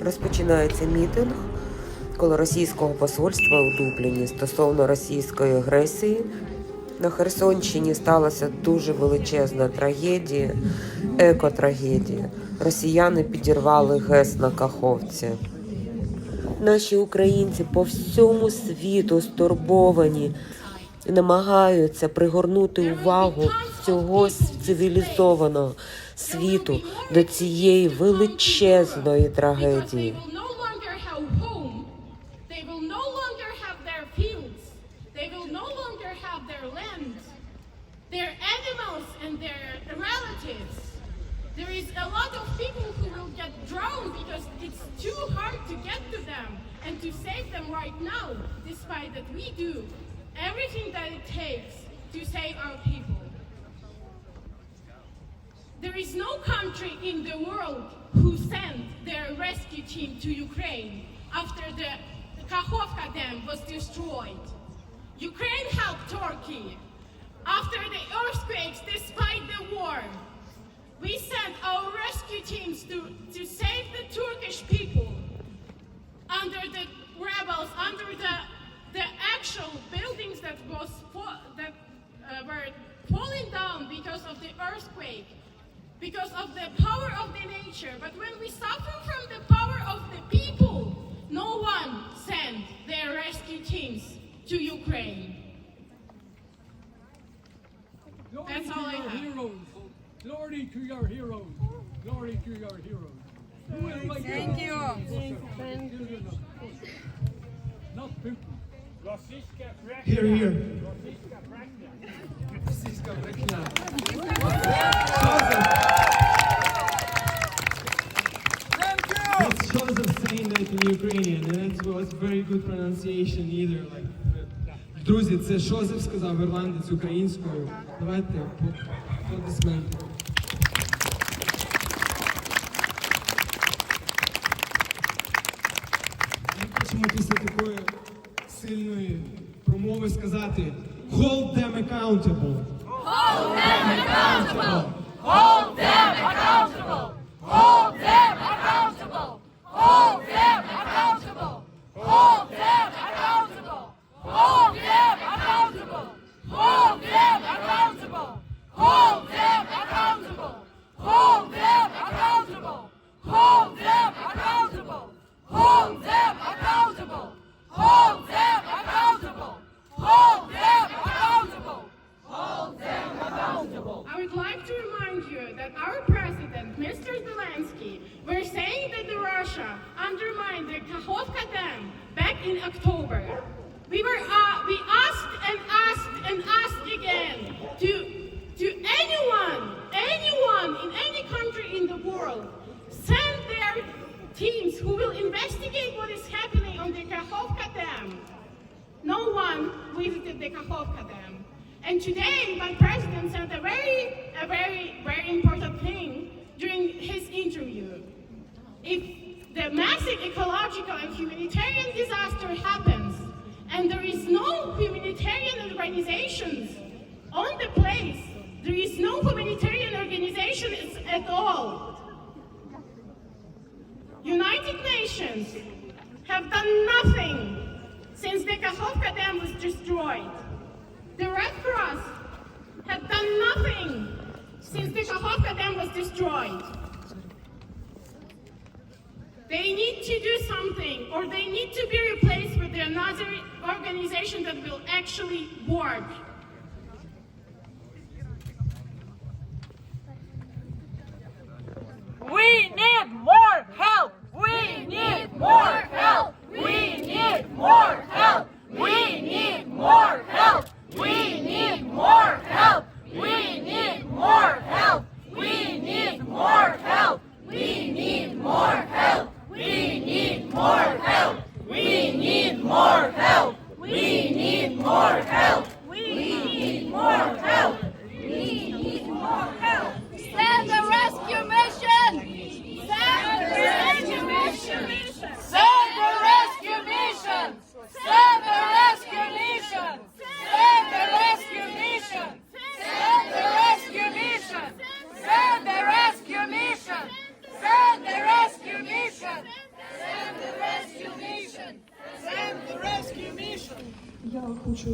Розпочинається мітинг коло російського посольства у Дубліні стосовно російської агресії. На Херсонщині сталася дуже величезна трагедія, екотрагедія. Росіяни підірвали ГЕС на Каховці. Наші українці по всьому світу стурбовані і намагаються пригорнути увагу всього цивілізованого світу до цієї величезної трагедії. There is a lot of people who will get drowned because it's too hard to get to them and to save them right now, despite that we do everything that it takes to save our people. There is no country in the world who sent their rescue team to Ukraine after the Kakhovka dam was destroyed. Ukraine helped Turkey after the earthquakes, despite the war. We sent our rescue teams to save the Turkish people under the rebels, under the actual buildings that were falling down because of the earthquake, because of the power of the nature. But when we suffer from the power of the people, no one sent their rescue teams to Ukraine. That's all I have. Heroes. Glory to your heroes. Glory to your heroes. Thank you. Not Putin. Here, here. That's Joseph saying that in Ukrainian, and it was very good pronunciation either. Like, друзі, це Жозеф сказав ірландець українською. Давайте аплодисменти. Ми хочемо після такої сильної промови сказати Hold them accountable! Hold them accountable! Hold them accountable! Hold them accountable! Hold them accountable! Hold them accountable! Hold them accountable! Hold them accountable! Hold them accountable! Hold them accountable! Hold them accountable! Hold them accountable! Hold them accountable! Hold them accountable! Hold them accountable! I would like to remind you that our president, Mr. Zelensky, were saying that Russia undermined the Kakhovka dam back in October. We asked and asked and asked again to anyone in any country in the world, send their teams who will investigate what is happening on the Kakhovka dam. No one visited the Kakhovka dam. And today, my president said a very important thing during his interview. If the massive ecological and humanitarian disaster happens, and there is no humanitarian organizations on the place, there is no humanitarian organizations at all. United Nations have done nothing since the Kakhovka dam was destroyed. The Red Cross have done nothing since the Kakhovka dam was destroyed. They need to do something, or they need to be replaced with another organization that will actually work. We need more help. We need more help. We need more help. We need more help. We need more help. We need more help. We need more help. We need more help. We need more help. We need more help. We need more help. We Я хочу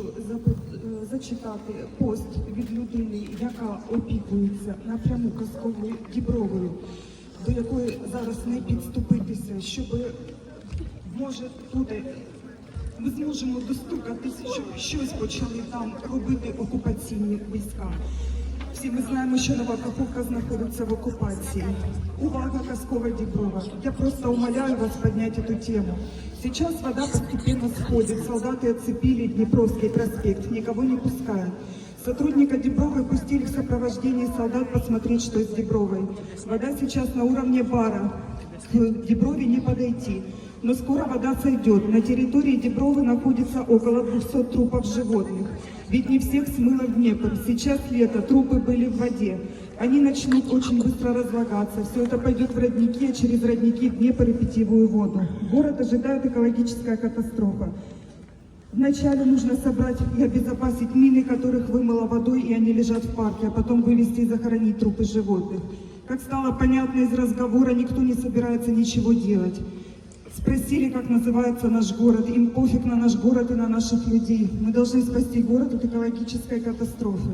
зачитати пост від людини, яка опікується напряму казковою Дібровою, до якої зараз не підступитися, щоб, може, буде, ми зможемо достукатися, щоб щось почали там робити окупаційні війська. Всі ми знаємо, що Нова Каховка знаходиться в оккупации. Увага, Казкова Діброва. Я просто умоляю вас поднять эту тему. Сейчас вода постепенно сходит. Солдаты оцепили Днепровский проспект, никого не пускают. Сотрудника Дибровой пустили в сопровождении солдат посмотреть, что с Дибровой. Вода сейчас на уровне бара. К Диброве не подойти. Но скоро вода сойдет. На территории Дибровы находится около 200 трупов животных. Ведь не всех смыло в Днепр. Сейчас лето, трупы были в воде. Они начнут очень быстро разлагаться. Все это пойдет в родники, а через родники Днепр и питьевую воду. Город ожидает экологическая катастрофа. Вначале нужно собрать и обезопасить мины, которых вымыло водой, и они лежат в парке, а потом вывести и захоронить трупы животных. Как стало понятно из разговора, никто не собирается ничего делать. Спросили, как называется наш город. Им пофиг на наш город и на наших людей. Мы должны спасти город от экологической катастрофы.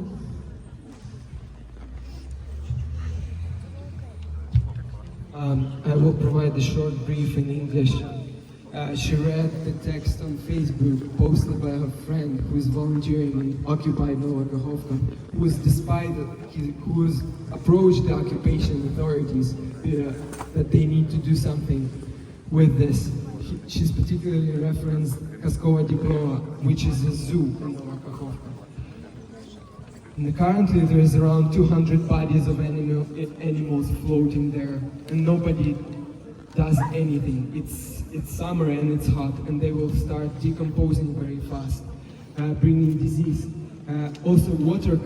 I will provide a short brief in English. She read the text on Facebook posted by her friend who is volunteering in occupied Nova Kakhovka, who has approached the occupation authorities that they need to do something with this. She's particularly referenced Kaskova Dibrova, which is a zoo in Nova Kakhovka. And currently there is around 200 bodies of animals floating there, and nobody does anything. It's summer and it's hot, and they will start decomposing very fast, bringing disease. Also, water.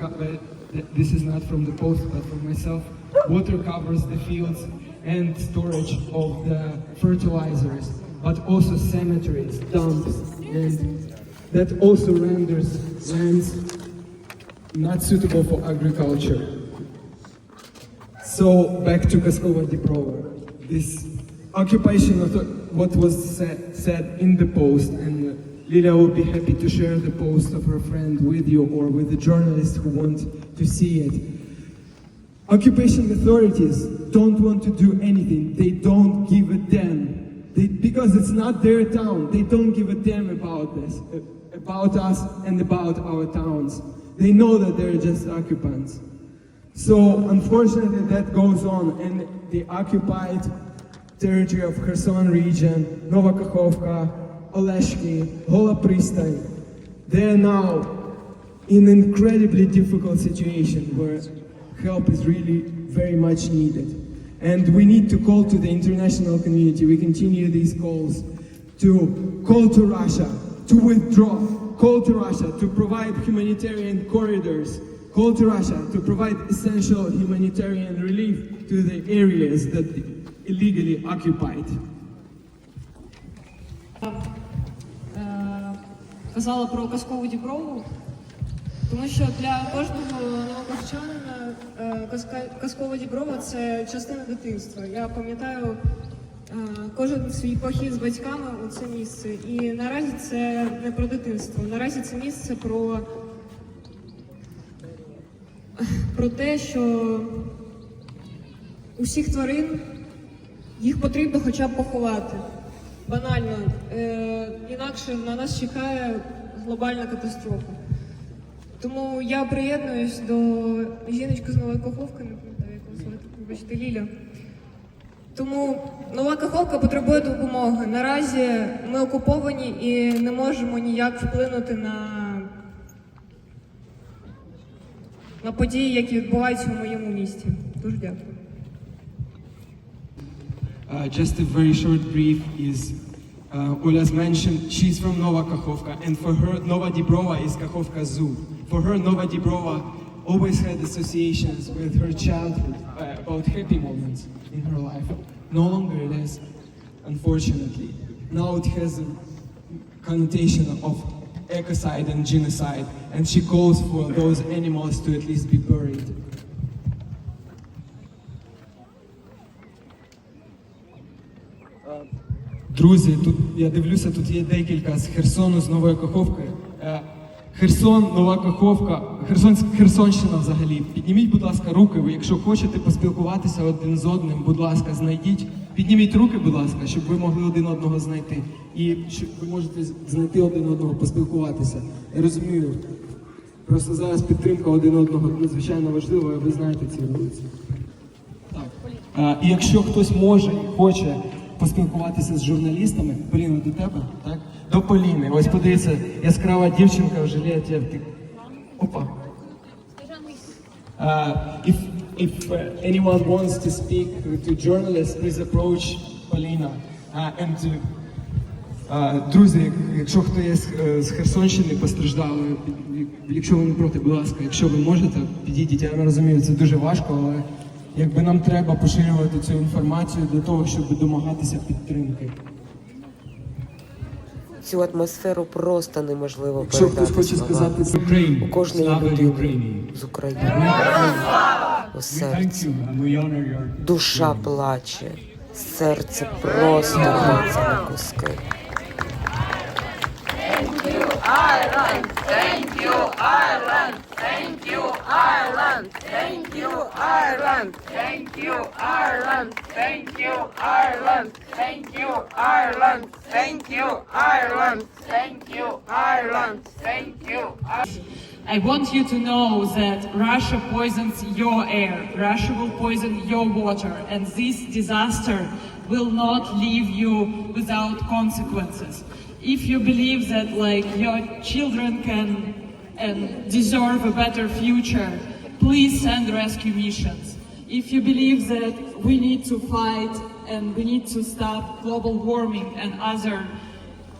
This is not from the post, but from myself. Water covers the fields and storage of the fertilizers, but also cemeteries, dumps, and that also renders lands not suitable for agriculture. So back to Kaskova Dibrova. This occupation of what was said in the post, and Lilia will be happy to share the post of her friend with you or with the journalists who want to see it. Occupation authorities don't want to do anything. They don't give a damn. Because it's not their town. They don't give a damn about this, about us and about our towns. They know that they're just occupants. So unfortunately that goes on, and the occupied territory of Kherson region, Nova Kakhovka, Oleshki, Gola Pristan, they are now in an incredibly difficult situation where help is really very much needed. And we need to call to the international community. We continue these calls to call to Russia to withdraw, call to Russia to provide humanitarian corridors, call to Russia to provide essential humanitarian relief to the areas that illegally occupied. Казала про казкову Діброву, тому що для кожного новокаховчанина казкова Діброва – це частина дитинства. Я пам'ятаю кожен свій похід з батьками у це місце. І наразі це не про дитинство, наразі це місце про те, що усіх тварин їх потрібно хоча б поховати. Банально. Інакше на нас чекає глобальна катастрофа. Тому я приєднуюсь до жіночки з Нової Каховки, не пам'ятаю, як вас звати, вибачте, Ліля. Тому Нова Каховка потребує допомоги. Наразі ми окуповані і не можемо ніяк вплинути на події, які відбуваються у моєму місті. Дуже дякую. Just a very short brief is, Ola's mentioned, she's from Nova Kakhovka, and for her, Nova Dibrova is Kakhovka Zoo. For her, Nova Dibrova always had associations with her childhood, about happy moments in her life. No longer it is, unfortunately. Now it has a connotation of ecocide and genocide, and she calls for those animals to at least be buried. Друзі, тут я дивлюся, тут є декілька з Херсону, з Нової Каховки. Херсон, Нова Каховка, Херсонщина взагалі. Підніміть, будь ласка, руки. Ви, якщо хочете поспілкуватися один з одним, будь ласка, знайдіть. Підніміть руки, будь ласка, щоб ви могли один одного знайти. І щоб ви можете знайти один одного, поспілкуватися. Я розумію, просто зараз підтримка один одного надзвичайно важлива, і ви знаєте ці вулиці. Так. І якщо хтось може і хоче поспілкуватися з журналістами, Поліна, до тебе, так? До Поліни. Ось подивіться, яскрава дівчинка в жилеті. Опа. If anyone wants to speak to journalists, please approach Polina. Друзі, якщо хто є з Херсонщини, постраждали, якщо ви не проти, будь ласка, якщо ви можете, підійдіть. Я розумію, це дуже важко, але якби нам треба поширювати цю інформацію для того, щоб домагатися підтримки. Цю атмосферу просто неможливо Якщо передати хтось хоче словами. сказати У кожної людини з України у серці душа плаче, серце просто рветься на куски. Ireland! Thank you, Ireland! Thank you, Ireland! Thank you, Ireland! Thank you, Ireland! Thank you, Ireland! Thank you, Ireland! Thank you, Ireland! Thank you, Ireland! Thank you, I want you to know that Russia poisons your air, Russia will poison your water, and this disaster will not leave you without consequences. If you believe that your children can and deserve a better future, please send rescue missions. If you believe that we need to fight and we need to stop global warming and other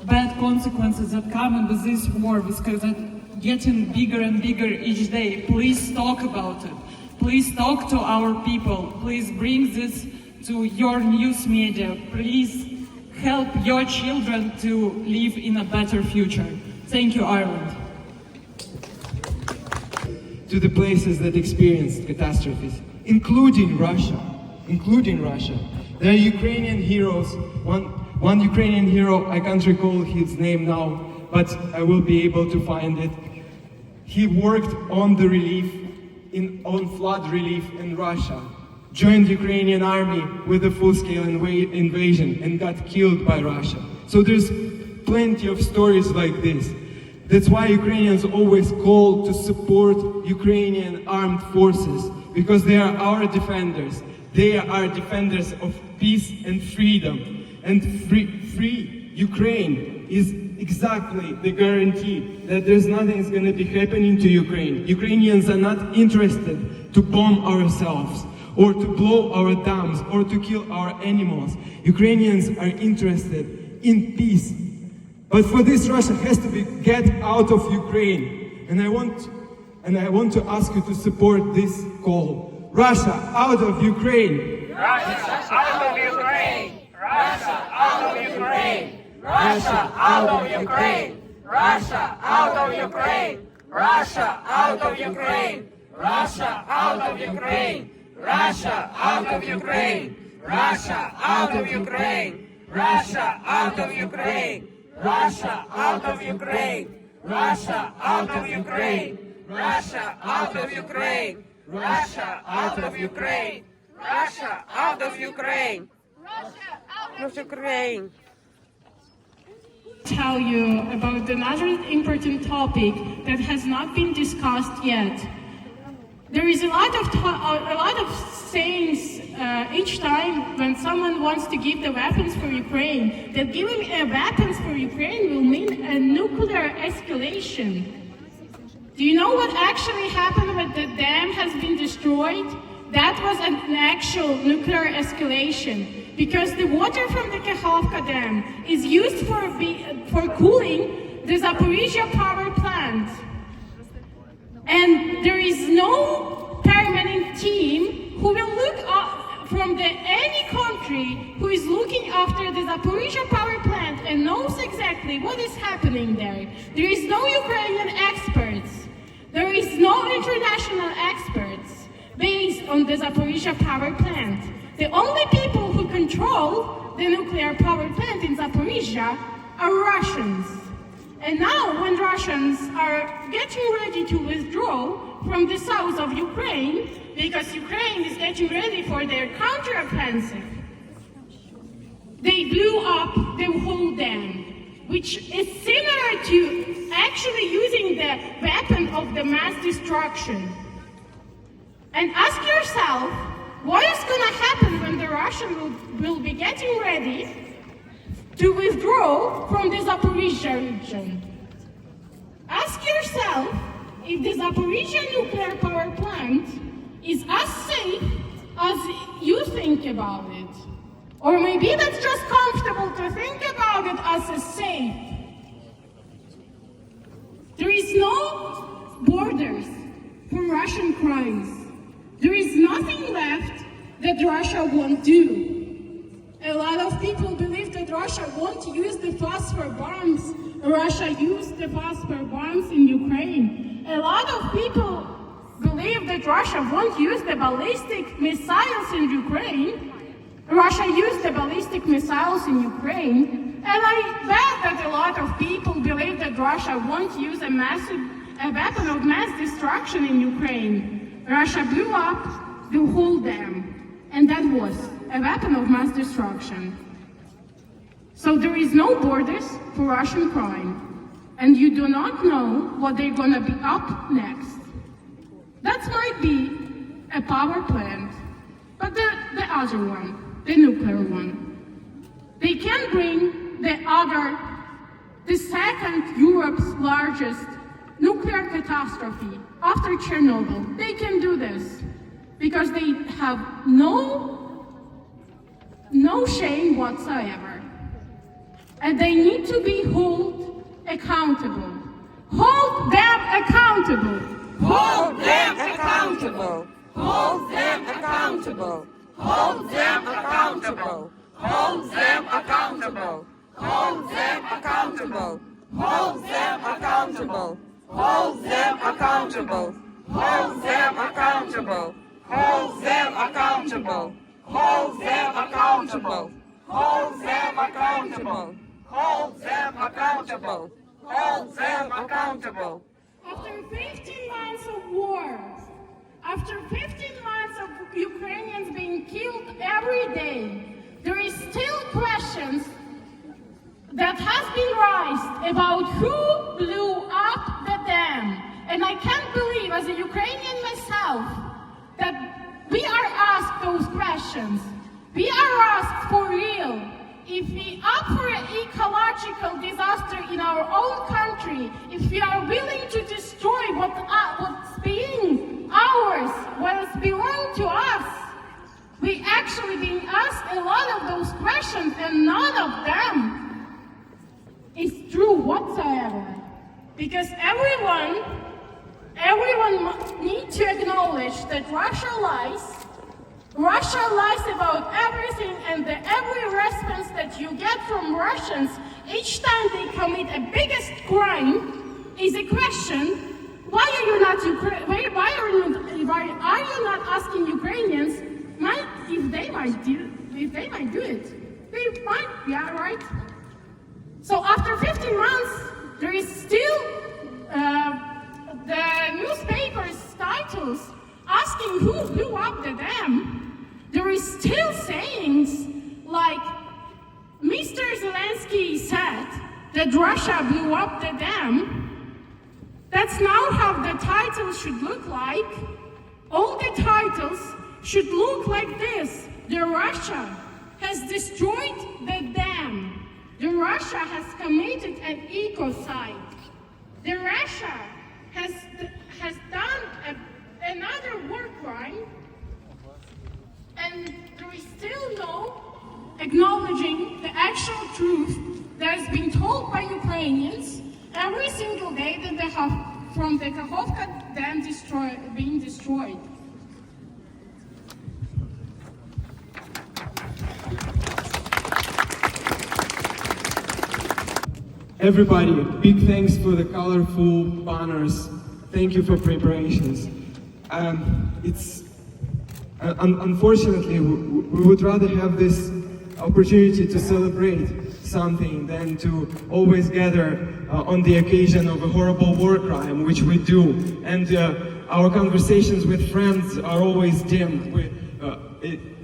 bad consequences that come with this war, because it's getting bigger and bigger each day, please talk about it. Please talk to our people. Please bring this to your news media. Please help your children to live in a better future. Thank you, Ireland. To the places that experienced catastrophes, including Russia. There are Ukrainian heroes. One Ukrainian hero, I can't recall his name now, but I will be able to find it. He worked on the relief, on flood relief in Russia, joined the Ukrainian army with a full-scale invasion and got killed by Russia. So there's plenty of stories like this. That's why Ukrainians always call to support Ukrainian armed forces, because they are our defenders. They are defenders of peace and freedom. And free Ukraine is exactly the guarantee that there's nothing is going to be happening to Ukraine. Ukrainians are not interested to bomb ourselves, or to blow our dams, or to kill our animals. Ukrainians are interested in peace. But for this, Russia has to get out of Ukraine. And I want to ask you to support this call. Russia, out of Ukraine! Russia out of Ukraine! Russia out of Ukraine! Russia out of Ukraine! Russia out of Ukraine! Russia out of Ukraine! Russia out of Ukraine! Russia out of Ukraine! Russia out of Ukraine! Russia out of Ukraine! Russia out of Ukraine! Russia out of Ukraine! Russia out of Ukraine! Russia out of Ukraine! Russia out of Ukraine! Russia out of Ukraine! Tell you about another important topic that has not been discussed yet. There is a lot of sayings each time when someone wants to give the weapons for Ukraine, that giving weapons for Ukraine will mean a nuclear escalation. Do you know what actually happened when the dam has been destroyed? That was an actual nuclear escalation, because the water from the Kakhovka Dam is used for cooling the Zaporizhzhia power plant. And there is no permanent team who will look up from any country who is looking after the Zaporizhzhia power plant and knows exactly what is happening there. There is no Ukrainian experts. There is no international experts based on the Zaporizhzhia power plant. The only people who control the nuclear power plant in Zaporizhzhia are Russians. And now when Russians are getting ready to withdraw from the south of Ukraine, because Ukraine is getting ready for their counteroffensive, they blew up the whole dam, which is similar to actually using the weapon of the mass destruction. And ask yourself, what is going to happen when the Russians will be getting ready to withdraw from the Zaporizhzhia region? Ask yourself if the Zaporizhzhia nuclear power plant is as safe as you think about it. Or maybe that's just comfortable to think about it as a safe. There is no borders for Russian crimes. There is nothing left that Russia won't do. A lot of people believe that Russia won't use the phosphor bombs. Russia used the phosphor bombs in Ukraine. A lot of people believe that Russia won't use the ballistic missiles in Ukraine. Russia used the ballistic missiles in Ukraine. And I bet that a lot of people believe that Russia won't use a weapon of mass destruction in Ukraine. Russia blew up the whole dam. And that was a weapon of mass destruction. So there is no borders for Russian crime. And you do not know what they're going to be up next. That might be a power plant, but the other one, the nuclear one. They can bring the second Europe's largest nuclear catastrophe after Chernobyl. They can do this because they have no shame whatsoever. And they need to be held accountable. Hold them accountable. Hold them accountable. Hold them accountable. Hold them accountable. Hold them accountable. Hold them accountable. Hold them accountable. Hold them accountable. Hold them accountable. Hold them accountable. Hold them accountable. Hold them accountable. Hold them accountable. Hold them accountable. After 15 months of war, after 15 months of Ukrainians being killed every day, there is still questions that has been raised about who blew up the dam. And I can't believe, as a Ukrainian myself, that we are asked those questions. We are asked for real. If we up for an ecological disaster in our own country, if we are willing to destroy what's being ours, what belongs to us, we actually being asked a lot of those questions, and none of them is true whatsoever. Because everyone needs to acknowledge that Russia lies. Russia lies about everything, and every response that you get from Russians each time they commit a biggest crime is a question: why are you not asking Ukrainians if they might do it? They might, yeah, right. So after 15 months, there is still the newspapers' titles asking who blew up the dam. There is still sayings like Mr. Zelensky said that Russia blew up the dam. That's now how the titles should look like. All the titles should look like this: the Russia has destroyed the dam. The Russia has committed an ecocide. The Russia has done another war crime. And there is still no acknowledging the actual truth that is being told by Ukrainians every single day that they have from the Kakhovka dam being destroyed. Everybody, big thanks for the colorful banners. Thank you for preparations. Unfortunately, we would rather have this opportunity to celebrate something than to always gather on the occasion of a horrible war crime, which we do. And our conversations with friends are always dim.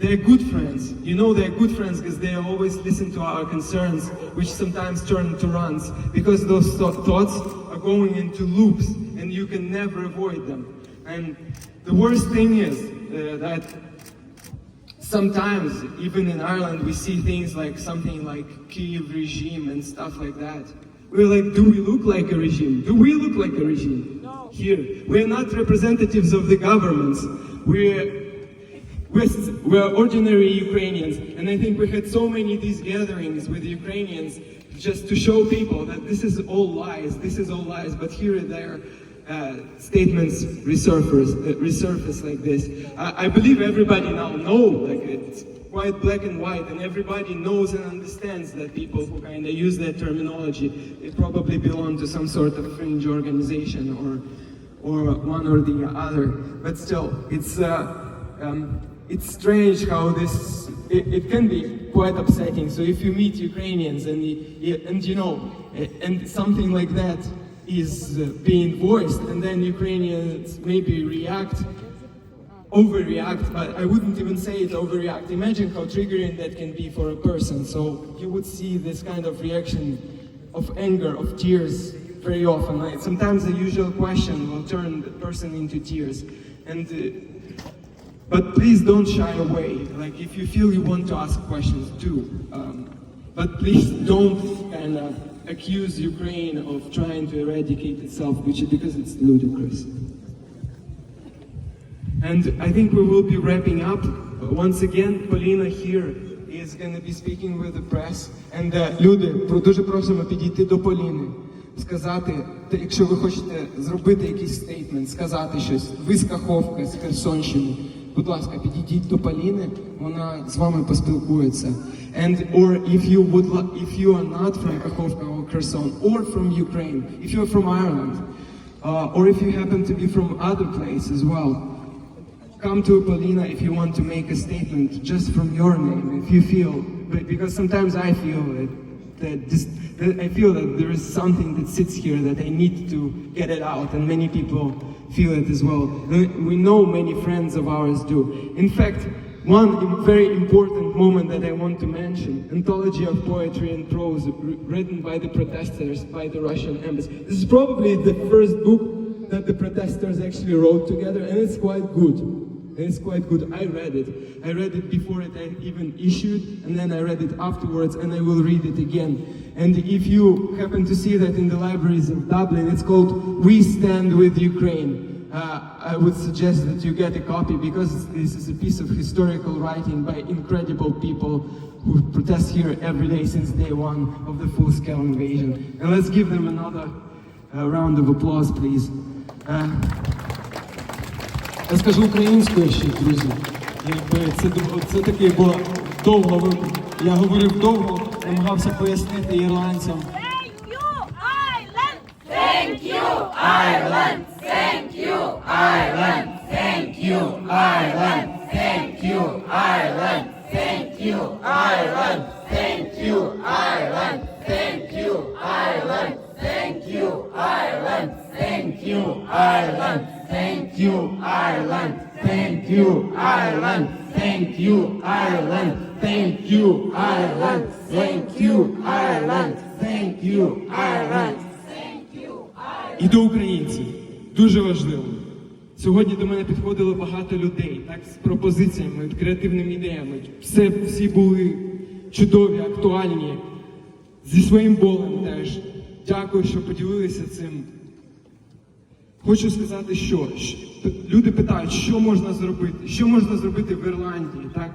They're good friends. You know they're good friends because they always listen to our concerns, which sometimes turn into runs, because those thoughts are going into loops and you can never avoid them. And the worst thing is that sometimes, even in Ireland, we see things like something like Kyiv regime and stuff like that. We're like, do we look like a regime? Do we look like a regime? No. Here, we're not representatives of the governments. We're ordinary Ukrainians, and I think we had so many of these gatherings with Ukrainians just to show people that this is all lies, but here and there statements resurface like this. I believe everybody now knows, like it's quite black and white, and everybody knows and understands that people who kind of use that terminology, they probably belong to some sort of fringe organization or one or the other, but still, it's strange how it can be quite upsetting. So if you meet Ukrainians and something like that is being voiced, and then Ukrainians maybe overreact, but I wouldn't even say it overreact. Imagine how triggering that can be for a person. So you would see this kind of reaction of anger, of tears very often. Like, sometimes the usual question will turn the person into tears. But please don't shy away. Like, if you feel you want to ask questions, do. But please don't kind of accuse Ukraine of trying to eradicate itself, because it's ludicrous. And I think we will be wrapping up. Once again, Polina here is going to be speaking with the press. And люди, дуже просимо підійти до Поліни, сказати, якщо ви хочете зробити якийсь стейтмент, сказати щось, ви з Каховки, з Херсонщини, будь ласка, підійдіть до Поліни, вона з вами поспілкується. Or if you are not from Kakhovka or Kherson, or from Ukraine, if you're from Ireland, or if you happen to be from other places as well, come to Polina if you want to make a statement just from your name, if you feel, because sometimes I feel that there is something that sits here that I need to get it out, and many people feel it as well. We know many friends of ours do. In fact, one very important moment that I want to mention, Anthology of Poetry and Prose, written by the protesters, by the Russian embassy. This is probably the first book that the protesters actually wrote together, and it's quite good. I read it before it even issued, and then I read it afterwards, and I will read it again. And if you happen to see that in the libraries of Dublin, it's called We Stand with Ukraine. I would suggest that you get a copy, because this is a piece of historical writing by incredible people who protest here every day since day one of the full-scale invasion. And let's give them another round of applause, please. Я скажу українською ще, друзі. Це таки було довго, я говорив довго, намагався пояснити ірландцям. Thank you, Ireland! Thank you, Ireland! Thank you, Ireland! Thank you, Ireland! Thank you, Ireland! Thank you, Ireland! Thank you, Ireland! Thank you, Ireland! Thank you, Ireland! Thank you, Ireland! Thank you, Ireland! Thank you, Ireland! Thank you, Ireland! Thank you, Ireland! Thank you, Ireland! І до українців. Дуже важливо. Сьогодні до мене підходило багато людей, так, з пропозиціями, креативними ідеями. Всі були чудові, актуальні, зі своїм болем теж. Дякую, що поділилися цим. Хочу сказати, що люди питають, що можна зробити? Що можна зробити в Ірландії, так?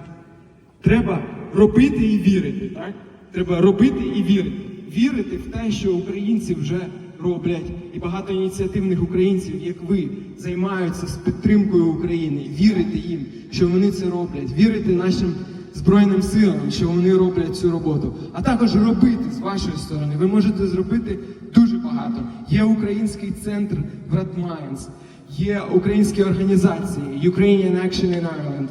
Треба робити і вірити, так? Треба робити і вірити. Вірити в те, що українці вже роблять, і багато ініціативних українців, як ви, займаються з підтримкою України. Вірити їм, що вони це роблять. Вірити нашим Збройним силам, що вони роблять цю роботу. А також робити з вашої сторони. Ви можете зробити дуже багато. Є український центр Градмайнс, є українські організації, Ukrainian Action in Ireland,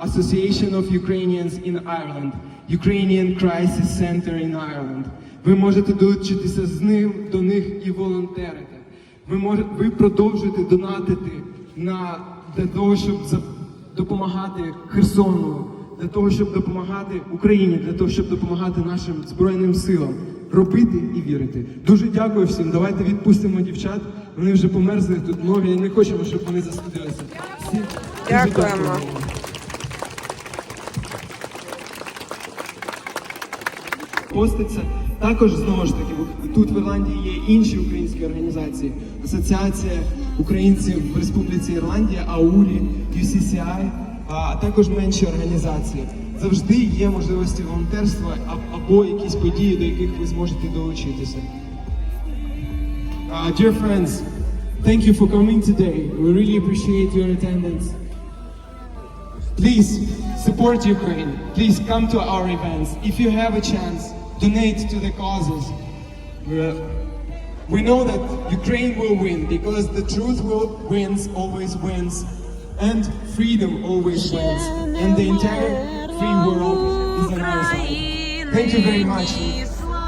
Association of Ukrainians in Ireland, Ukrainian Crisis Center in Ireland. Ви можете долучитися до них і волонтерити. Ви продовжуєте донатити для того, щоб допомагати Херсону, для того, щоб допомагати Україні, для того, щоб допомагати нашим Збройним силам. Робити і вірити. Дуже дякую всім. Давайте відпустимо дівчат. Вони вже померзли тут ноги, і не хочемо, щоб вони застудилися. Всім дуже Дякуємо. Поститься. Також, знову ж таки, тут в Ірландії є інші українські організації. Асоціація українців в Республіці Ірландія, АУРІ, UCCI, а також менші організації. Завжди є можливості волонтерства або якісь події, до яких ви зможете долучитися. Dear friends, thank you for coming today. We really appreciate your attendance. Please support Ukraine. Please come to our events. If you have a chance, donate to the causes. We know that Ukraine will win because the truth always wins, and freedom always wins, and the entire free world is on our side. Thank you very much.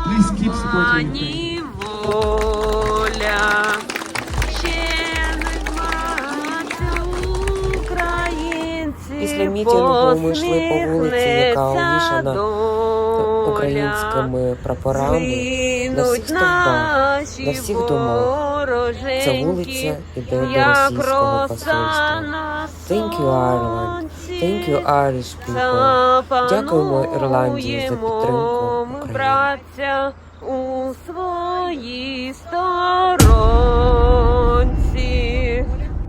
Please keep supporting Ukraine. Після мітингу ми йшли по вулиці, яка увішана українськими прапорами на всіх стовбах, на всіх домах. Ця вулиця іде до російського посольства. Thank you, Ireland. Thank you, Irish people. Дякуємо Ірландії за підтримку України. У своїй сторонці.